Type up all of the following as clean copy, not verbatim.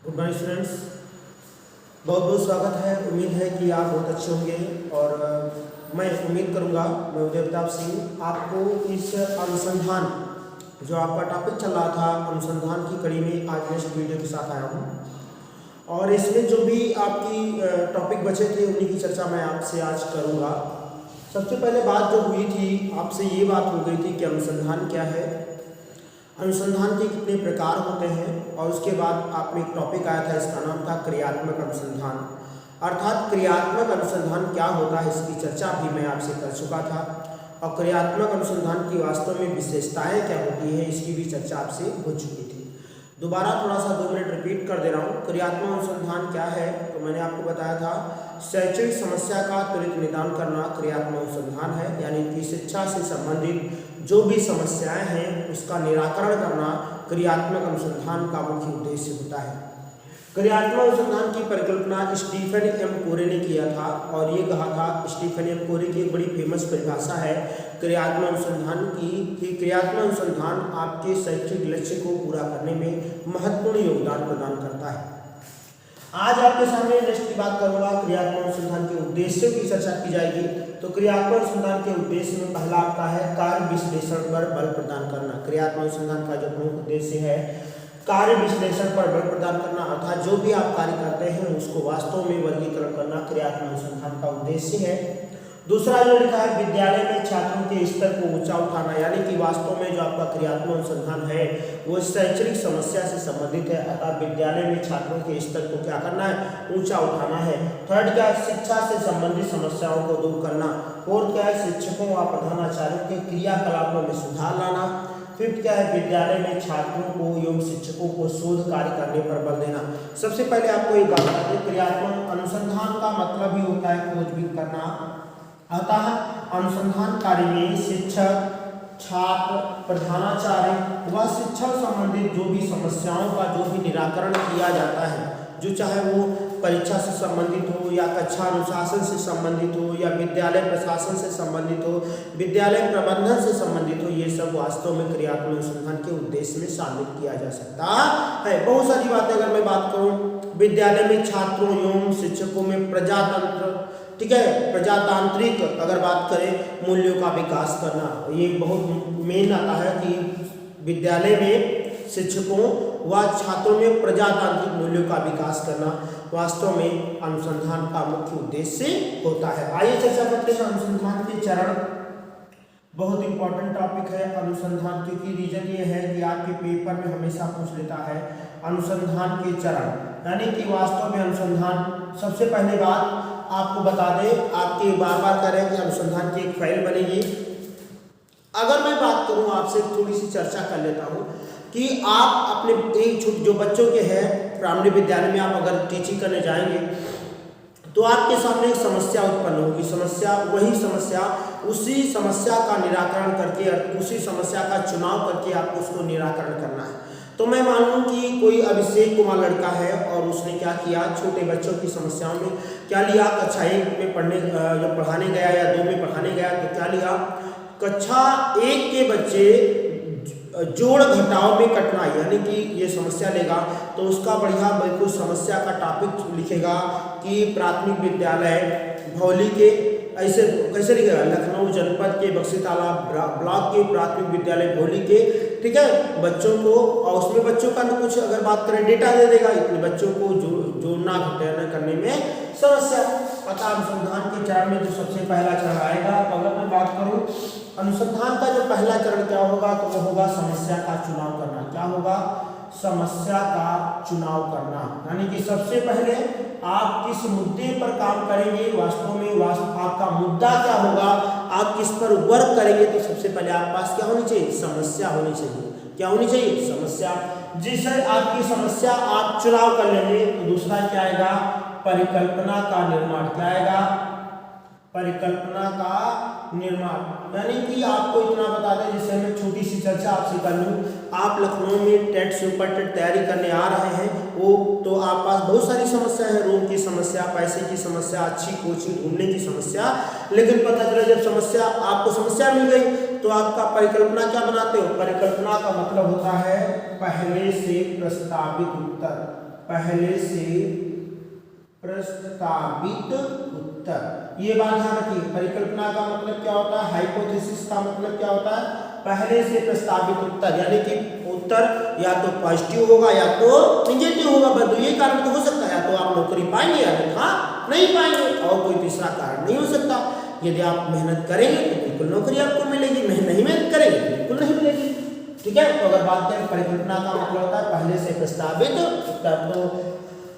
Good morning students, बहुत बहुत स्वागत है। उम्मीद है कि आप बहुत अच्छे होंगे और मैं उम्मीद करूंगा मैं उदय प्रताप सिंह आपको इस अनुसंधान जो आपका टॉपिक चल रहा था अनुसंधान की कड़ी में आज नेक्स्ट वीडियो के साथ आया हूं और इसमें जो भी आपकी टॉपिक बचे थे उन्हीं की चर्चा मैं आपसे आज करूंगा। सबसे पहले बात जो हुई थी आपसे ये बात हो गई थी कि अनुसंधान क्या है, अनुसंधान के कितने प्रकार होते हैं और उसके बाद आप में एक टॉपिक आया था, इसका नाम था क्रियात्मक अनुसंधान। अर्थात क्रियात्मक अनुसंधान क्या होता है इसकी चर्चा भी मैं आपसे कर चुका था और क्रियात्मक अनुसंधान की वास्तव में विशेषताएं क्या होती हैं इसकी भी चर्चा आपसे हो चुकी थी। दोबारा थोड़ा सा 2 मिनट रिपीट कर दे रहा हूँ। क्रियात्मक अनुसंधान क्या है तो मैंने आपको बताया था शैक्षणिक समस्या का त्वरित निदान करना क्रियात्मक अनुसंधान है, यानी कि शिक्षा से संबंधित जो भी समस्याएं हैं उसका निराकरण करना क्रियात्मक अनुसंधान का मुख्य उद्देश्य होता है। क्रियात्मक अनुसंधान की परिकल्पना स्टीफन एम कोरे ने किया था और ये कहा था, स्टीफन एम कोरे की एक बड़ी फेमस परिभाषा है क्रियात्मक अनुसंधान की कि क्रियात्मक अनुसंधान आपके शैक्षिक लक्ष्य को पूरा करने में महत्वपूर्ण योगदान प्रदान करता है। आज आपके सामने नेक्स्ट की बात करूंगा, क्रियात्मक अनुसंधान के उद्देश्यों की चर्चा की जाएगी। तो क्रियात्मक अनुसंधान के उद्देश्य में पहला आपका है कार्य विश्लेषण पर बल प्रदान करना। क्रियात्मक अनुसंधान का जो प्रमुख उद्देश्य है कार्य विश्लेषण पर बल प्रदान करना, अर्थात जो भी आप कार्य करते हैं उसको वास्तव में वर्गीकरण करना क्रियात्मक अनुसंधान का उद्देश्य है। दूसरा जो लिखा है विद्यालय में छात्रों के स्तर को ऊंचा उठाना, यानी कि वास्तव में जो आपका क्रियात्मक अनुसंधान है वो शैक्षणिक समस्या से संबंधित है, अतः विद्यालय में छात्रों के स्तर को क्या करना है, ऊंचा उठाना है। थर्ड क्या है, शिक्षा से संबंधित समस्याओं को दूर करना। फोर्थ क्या है, शिक्षकों व प्रधानाचार्यों के क्रियाकलापों में सुधार लाना। फिफ्थ क्या है, विद्यालय में छात्रों को एवं शिक्षकों को शोध कार्य करने पर बल देना। सबसे पहले आपको एक बात बता दें, क्रियात्मक अनुसंधान का मतलब ही होता है खोजबीन करना। अतः अनुसंधान कार्य में शिक्षक, छात्र, प्रधानाचार्य व शिक्षा संबंधित जो भी समस्याओं का जो भी निराकरण किया जाता है, जो चाहे वो परीक्षा से संबंधित हो या कक्षा अनुशासन से संबंधित हो या विद्यालय प्रशासन से संबंधित हो, विद्यालय प्रबंधन से संबंधित हो, ये सब वास्तव में क्रियात्मक अनुसंधान के उद्देश्य में शामिल किया जा सकता है। बहुत सारी बातें अगर मैं बात करूं, विद्यालय में छात्रों एवं शिक्षकों में प्रजातंत्र, ठीक है, प्रजातांत्रिक अगर बात करें मूल्यों का विकास करना, ये बहुत मेन आता है कि विद्यालय में शिक्षकों व छात्रों में प्रजातांत्रिक मूल्यों का विकास करना वास्तव में अनुसंधान का मुख्य उद्देश्य होता है। आइए चर्चा करते हैं अनुसंधान के चरण। बहुत इंपॉर्टेंट टॉपिक है अनुसंधान, क्योंकि रीजन ये है कि आपके पेपर में हमेशा पूछ लेता है अनुसंधान के चरण, यानी कि वास्तव में अनुसंधान। सबसे पहले बात आपको बता दें, आपके बार बार कह रहे हैं कि अनुसंधान की एक फाइल बनेगी। अगर मैं बात करूं आपसे थोड़ी सी चर्चा कर लेता हूं कि आप अपने एक छोटे जो बच्चों के हैं प्राइमरी विद्यालय में आप अगर टीचिंग करने जाएंगे तो आपके सामने एक समस्या उत्पन्न होगी। समस्या वही समस्या, उसी समस्या का निराकरण करके, उसी समस्या का चुनाव करके आपको उसको निराकरण करना है। तो मैं मान लूँ कि कोई अभिषेक कुमार लड़का है और उसने क्या किया, छोटे बच्चों की समस्याओं में क्या लिया, कक्षा 1 में जब पढ़ाने गया या 2 में पढ़ाने गया तो क्या लिया, कक्षा 1 के बच्चे जोड़ घटाव में कठिनाई, यानी कि ये समस्या लेगा तो उसका बढ़िया बिल्कुल समस्या का टॉपिक लिखेगा कि प्राथमिक विद्यालय भौली के, ऐसे कैसे लिखेगा, लखनऊ जनपद के बक्सी तालाब ब्लॉक के प्राथमिक विद्यालय भौली के, ठीक है, बच्चों को, और उसमें बच्चों का कुछ अगर बात करें डेटा दे देगा, इतने बच्चों को जोड़ना घटाना करने में समस्या। पता अनुसंधान के चरण में जो सबसे पहला चरण आएगा, तो अगर मैं बात करूं अनुसंधान का जो पहला चरण क्या होगा तो वो होगा समस्या का चुनाव करना। क्या होगा, समस्या का चुनाव करना, यानी कि सबसे पहले आप किस मुद्दे पर काम करेंगे, वास्तव में आपका मुद्दा क्या होगा, आप किस पर वर्क करेंगे, तो सबसे पहले आपके पास क्या होनी चाहिए, समस्या होनी चाहिए। क्या होनी चाहिए, समस्या। जिससे आपकी समस्या आप चुनाव कर लेंगे तो दूसरा क्या आएगा, परिकल्पना का निर्माण। क्या आएगा, परिकल्पना का निर्माण, यानी कि आपको इतना बता दें, जिससे मैं छोटी सी चर्चा आपसे कर लूँ, आप लखनऊ में टेट सुपर टेट तैयारी करने आ रहे हैं, वो तो आप पास बहुत सारी समस्या है, रूम की समस्या, पैसे की समस्या, अच्छी कोचिंग ढूंढने की समस्या, लेकिन पता चला जब समस्या आपको समस्या मिल गई तो आपका परिकल्पना क्या बनाते हो, परिकल्पना का मतलब होता है पहले से प्रस्तावित उत्तर। पहले से प्रस्तावित उत्तर। ये बात ध्यान रखिए, परिकल्पना का मतलब क्या होता है, हाइपोथेसिस का मतलब क्या होता है, पहले से प्रस्तावित उत्तर, यानी कि उत्तर या तो पॉजिटिव होगा या तो निगेटिव होगा। बस ये कारण तो हो सकता है, या तो आप नौकरी पाएंगे या तो नहीं पाएंगे, और कोई तीसरा कारण नहीं हो सकता। यदि आप मेहनत करेंगे तो बिल्कुल नौकरी आपको मिलेगी, नहीं मेहनत करेंगे तो बिल्कुल नहीं मिलेगी। ठीक है, तो अगर बात करें परिकल्पना का मतलब होता है पहले से प्रस्तावित उत्तर। तो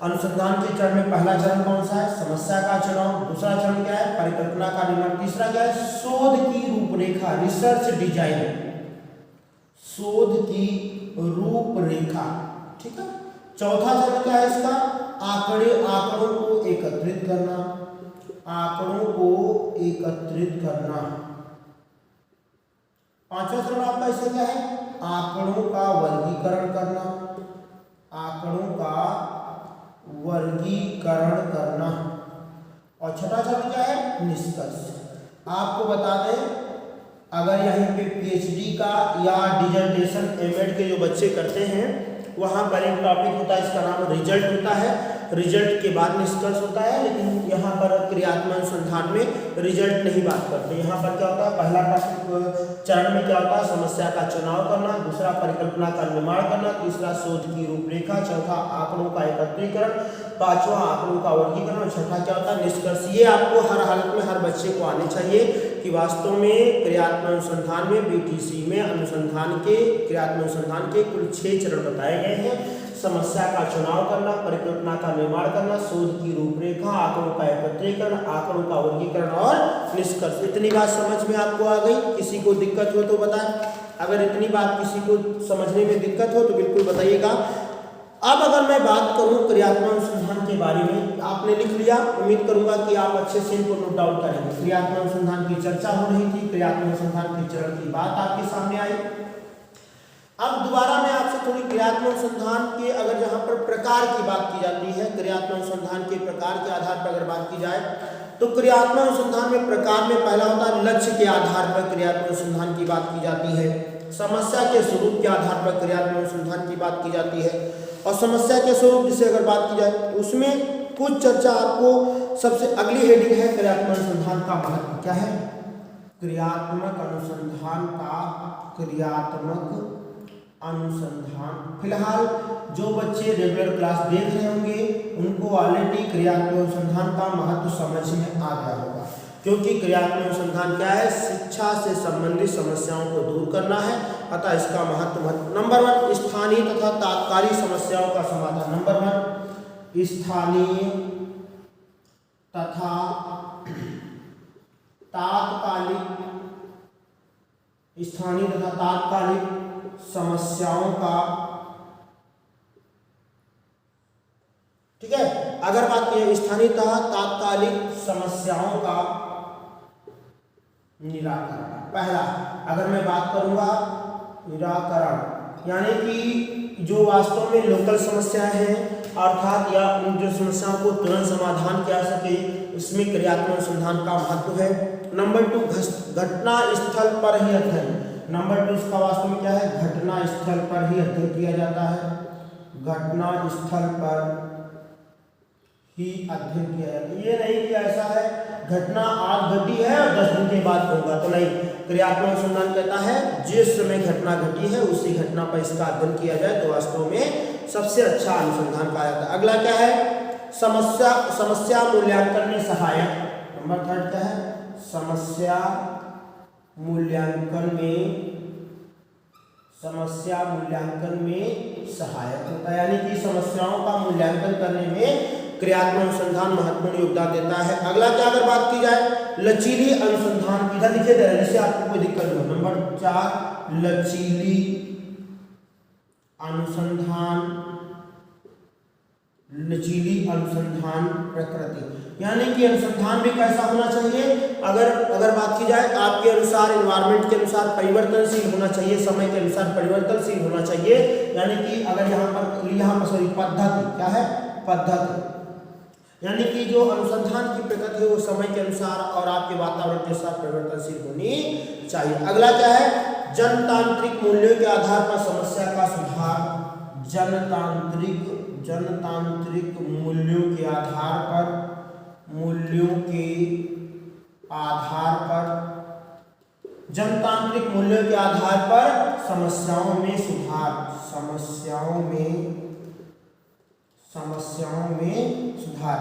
अनुसंधान के चरण में पहला चरण कौन सा है, समस्या का चुनाव। दूसरा चरण क्या है, परिकल्पना का निर्माण। तीसरा क्या है, शोध की रूपरेखा, रिसर्च डिजाइन, शोध की रूपरेखा। ठीक है, चौथा चरण क्या है इसका, आंकड़ों को एकत्रित करना, आंकड़ों को एकत्रित करना। पांचवा चरण आपका इसका क्या है, आंकड़ों का वर्गीकरण करना, आंकड़ों का वर्गीकरण करना। और छठा चरण क्या है, निष्कर्ष। आपको बता दें, अगर यहीं पे पीएचडी का या डिजर्टेशन एमएड के जो बच्चे करते हैं, वहाँ पर एक टॉपिक होता है, इसका नाम रिजल्ट होता है। रिजल्ट के बाद निष्कर्ष होता है, लेकिन यहाँ पर क्रियात्मक अनुसंधान में रिजल्ट नहीं बात करते। यहाँ पर क्या होता है, पहला टॉपिक चरण में क्या होता है, समस्या का चुनाव करना, दूसरा परिकल्पना का निर्माण करना, तीसरा शोध की रूपरेखा, चौथा आंकड़ों का एकत्रीकरण, पांचवा आंकड़ों का वर्गीकरण, और छठा क्या होता है, निष्कर्ष। ये आपको हर हालत में हर बच्चे को आने चाहिए कि वास्तव में क्रियात्मक अनुसंधान में बीटीसी में अनुसंधान के क्रियात्मक अनुसंधान के कुल 6 चरण बताए गए हैं। समस्या का चुनाव करना, परिकल्पना का निर्माण करना, शोध की रूपरेखा, आंकड़ों का एकत्रीकरण, आंकड़ों का वर्गीकरण और निष्कर्ष। इतनी बात समझ में आपको आ गई? किसी को दिक्कत हो तो बताएं। अगर इतनी बात किसी को समझने में दिक्कत हो तो बिल्कुल बताइएगा। अब अगर मैं बात करूं क्रियात्मक अनुसंधान के बारे में, आपने लिख लिया, उम्मीद करूंगा कि आप अच्छे से इनको नोट डाउन करेंगे। क्रियात्मक अनुसंधान की चर्चा हो रही थी, क्रियात्मक अनुसंधान के चरण की बात आपके सामने आई। अब दोबारा मैं आपसे थोड़ी क्रियात्मक अनुसंधान के, अगर जहां पर प्रकार की बात की जाती है, क्रियात्मक अनुसंधान के प्रकार के आधार पर अगर बात की जाए, तो क्रियात्मक अनुसंधान में प्रकार में पहला होता है लक्ष्य के आधार पर क्रियात्मक अनुसंधान की बात की जाती है। समस्या के स्वरूप के आधार पर क्रियात्मक अनुसंधान की बात की जाती है। और समस्या के स्वरूप जिसे अगर बात की जाए तो उसमें कुछ चर्चा आपको, सबसे अगली हेडिंग है क्रियात्मक अनुसंधान का महत्व क्या है। क्रियात्मक अनुसंधान का, क्रियात्मक अनुसंधान, फिलहाल जो बच्चे रेगुलर क्लास देख रहे होंगे उनको ऑलरेडी क्रियात्मक अनुसंधान का महत्व समझ में आ गया होगा, क्योंकि क्रियात्मक अनुसंधान क्या है, शिक्षा से संबंधित समस्याओं को दूर करना है। अतः इसका महत्व नंबर 1 स्थानीय तथा तात्कालिक समस्याओं का समाधान। नंबर 1 स्थानीय तथा तात्कालिक समस्याओं का, ठीक है। अगर बात की स्थानीय तथा तात्कालिक समस्याओं का निराकरण, पहला अगर मैं बात करूंगा निराकरण, यानी कि जो वास्तव में लोकल समस्याएं हैं, अर्थात या उन जो समस्याओं को तुरंत समाधान किया सके, इसमें क्रियात्मक अनुसंधान का महत्व है। नंबर 2 घटना स्थल पर ही अध्ययन। नंबर 2 इसका वास्तव में क्या है, घटना स्थल पर ही अध्ययन किया जाता है। घटना स्थल पर ही अध्ययन किया जाता है। ये नहीं कि ऐसा है घटना आज घटी है और 10 दिन के बाद होगा, तो नहीं। क्रियात्मक अनुसंधान कहता है जिस समय घटना घटी है उसी घटना पर इसका अध्ययन किया जाए तो वास्तव में सबसे अच्छा अनुसंधान पाया जाता है। अगला क्या है, समस्या मूल्यांकन में सहायक। नंबर 3 क्या है, समस्या मूल्यांकन में सहायक होता है, यानी कि समस्याओं का मूल्यांकन करने में क्रियात्मक अनुसंधान महत्वपूर्ण योगदान देता है। अगला क्या अगर बात की जाए, लचीली अनुसंधान, इधर लिखे दे रहे हैं जिससे आपको कोई दिक्कत हो। नंबर 4 लचीली अनुसंधान प्रकृति, यानी कि अनुसंधान भी कैसा होना चाहिए, अगर बात की जाए आपके अनुसार, एनवायरनमेंट के अनुसार परिवर्तनशील होना चाहिए, समय के अनुसार परिवर्तनशील होना चाहिए। यानी कि अगर यहाँ पर पद्धति क्या है, पद्धति, यानी कि जो अनुसंधान की प्रकृति है वो समय के अनुसार और आपके वातावरण के साथ परिवर्तनशील होनी चाहिए। अगला क्या है, जनतांत्रिक मूल्यों के आधार पर समस्या का सुधार। जनतांत्रिक जनतांत्रिक मूल्यों के आधार पर समस्याओं में सुधार,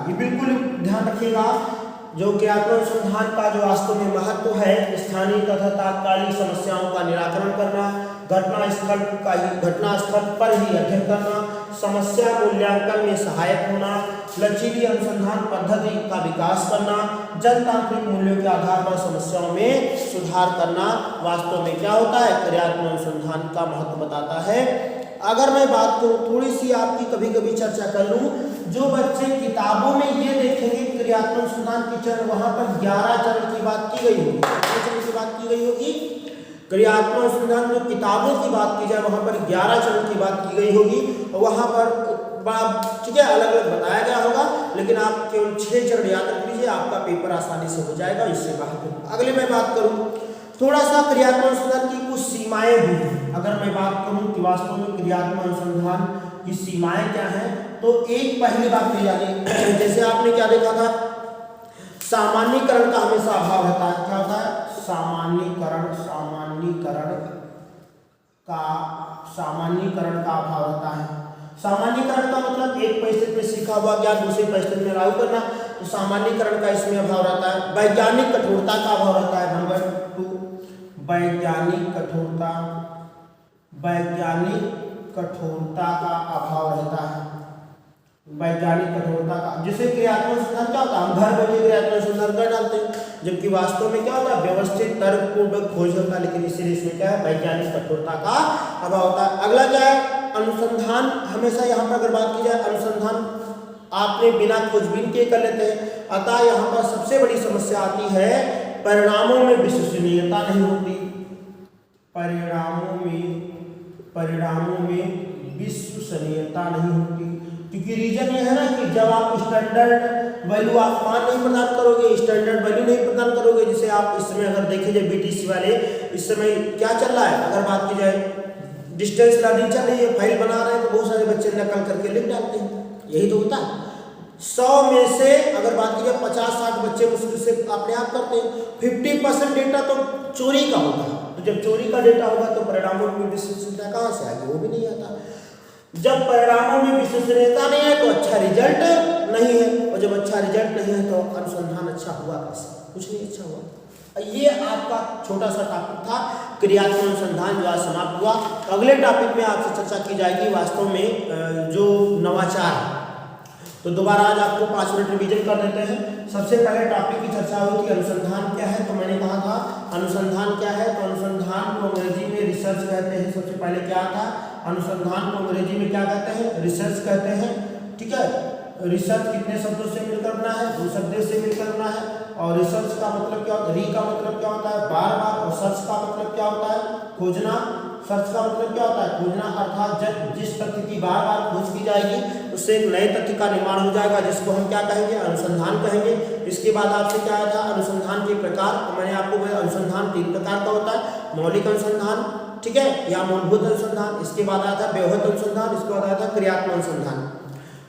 ये बिल्कुल ध्यान रखिएगा। जो ज्ञात अनुसंधान का जो वास्तव में महत्व है, स्थानीय तथा तात्कालिक समस्याओं का निराकरण करना, घटना स्थल पर ही अध्ययन करना, समस्या मूल्यांकन में सहायक होना, लचीली अनुसंधान पद्धति का विकास करना, जनतांत्रिक मूल्यों के आधार पर समस्याओं में सुधार करना वास्तव में क्या होता है, क्रियात्मक अनुसंधान का महत्व बताता है। अगर मैं बात करूं, थोड़ी सी आपकी कभी कभी चर्चा कर लूं, जो बच्चे किताबों में ये देखेंगे क्रियात्मक अनुसंधान के चरण, वहां पर 11 चरण की बात की गई होगी। कितने चरण की बात की गई होगी? क्रियात्मक अनुसंधान जो किताबों की बात की जाए वहां पर 11 चरण की बात की गई होगी, और वहां पर ठीक है अलग अलग बताया गया होगा, लेकिन आप केवल 6 चरण याद रख लीजिए, आपका पेपर आसानी से हो जाएगा। इससे बाहर अगले मैं बात करूं थोड़ा सा क्रियात्मक अनुसंधान की कुछ सीमाएं भी। अगर मैं बात करूं कि वास्तव में क्रियात्मक अनुसंधान की सीमाएं क्या हैं, तो एक पहली बात कही जाती है, जैसे आपने क्या देखा था, सामान्यीकरण का हमेशा अभाव रहता है। क्या होता है? सामान्यीकरण का अभाव रहता है। सामान्यीकरण का मतलब एक परिस्थिति में सीखा हुआ ज्ञान दूसरी परिस्थिति में लागू करना, तो सामान्यीकरण का इसमें अभाव रहता है। वैज्ञानिक कठोरता का अभाव रहता है। नंबर 2, वैज्ञानिक कठोरता का अभाव रहता है। वैज्ञानिक कठोरता का, जिसे क्रियात्मक अनुसंधान क्या होता है, हम घर बैठे क्रियात्मक अनुसंधान कर डालते हैं, जबकि वास्तव में क्या होता है, व्यवस्थित तर्कपूर्वक खोज होता है, लेकिन इसीलिए इसमें क्या है, वैज्ञानिक कठोरता का अभाव होता है। अगला क्या है, अनुसंधान। हमेशा यहाँ पर अगर बात की जाए, अनुसंधान आपने बिना खोजबीन के कर लेते हैं, अतः यहाँ पर सबसे बड़ी समस्या आती है, परिणामों में विश्वसनीयता नहीं होती। परिणामों में विश्वसनीयता नहीं होती, क्योंकि रीजन ये है ना कि जब आप स्टैंडर्ड वैल्यू आप मान नहीं प्रदान करोगे, स्टैंडर्ड वैल्यू नहीं प्रदान करोगे, जिसे आप इस समय अगर देखें जाए बीटीसी वाले इस समय क्या चल रहा है, अगर बात की जाए डिस्टेंस लर्निंग चल रही है, फाइल बना रहे हैं, तो बहुत सारे बच्चे नकल करके लिख डालते हैं। यही तो होता है। 100 में से अगर बात की जाए 50-60 बच्चे मुश्किल से अपने आप करते हैं। 50% डेटा तो चोरी का होता है, तो जब चोरी का डेटा होगा तो परिणामों में विश्वसनीयता कहाँ से आएगी, वो भी नहीं आता। जब परिणामों में विश्वसनीयता नहीं है तो अच्छा रिजल्ट नहीं है, और जब अच्छा रिजल्ट नहीं है तो अनुसंधान अच्छा हुआ कैसे, कुछ नहीं अच्छा हुआ। ये आपका छोटा सा टॉपिक था क्रियात्मक अनुसंधान, जो आज समाप्त हुआ। अगले टॉपिक में आपसे चर्चा की जाएगी वास्तव में जो नवाचार। तो दोबारा आज आपको 5 मिनट रिवीजन कर देते हैं। सबसे पहले टॉपिक की चर्चा हुई थी अनुसंधान क्या है, तो मैंने कहा था अनुसंधान क्या है, तो अनुसंधान को अंग्रेजी में रिसर्च कहते हैं। सबसे पहले क्या था, अनुसंधान को अंग्रेजी में क्या कहते हैं, रिसर्च कहते हैं। ठीक है, रिसर्च कितने शब्दों से मिलकर बना है, 2 शब्दों से मिलकर बना है। और रिसर्च का मतलब क्या होता है, री का मतलब क्या होता है, बार बार, और सर्च का मतलब क्या होता है, खोजना। सर्च का मतलब क्या होता है, खोजना, अर्थात जब जिस तथ्य की बार बार खोज की जाएगी उससे एक नए तथ्य का निर्माण हो जाएगा, जिसको हम क्या कहेंगे, अनुसंधान कहेंगे। इसके बाद आपसे क्या आया था, अनुसंधान के प्रकार। मैंने आपको बताया अनुसंधान 3 प्रकार का होता है, मौलिक अनुसंधान, ठीक है, या मूलभूत अनुसंधान। इसके बाद आया था व्यवहारिक अनुसंधान, इसके बाद आया था क्रियात्मक अनुसंधान।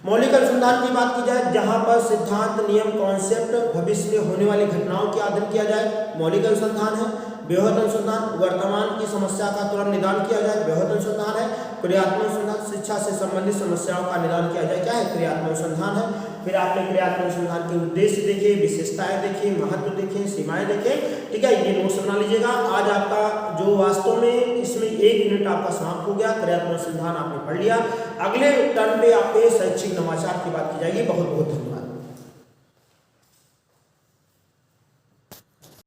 मौलिक अनुसंधान की बात की जाए, जहां पर सिद्धांत, नियम, कॉन्सेप्ट, भविष्य में होने वाली घटनाओं का अध्ययन किया जाए, मौलिक अनुसंधान है। व्यवहारिक अनुसंधान, वर्तमान की समस्या का तुरंत निदान किया जाए, व्यवहारिक अनुसंधान है। क्रियात्मक अनुसंधान, शिक्षा से संबंधित समस्याओं का निदान किया जाए, क्या है, क्रियात्मक अनुसंधान है। फिर आपने क्रियात्मक अनुसंधान के उद्देश्य देखे, विशेषताएं देखे, महत्व देखे, सीमाएं देखे। ठीक है, ये नोट्स बना लीजिएगा। आज आपका जो वास्तव में इसमें 1 यूनिट आपका समाप्त हो गया, क्रियात्मक अनुसंधान आपने पढ़ लिया। अगले टर्म पे आपके शैक्षिक नवाचार की बात की जाएगी। बहुत बहुत धन्यवाद।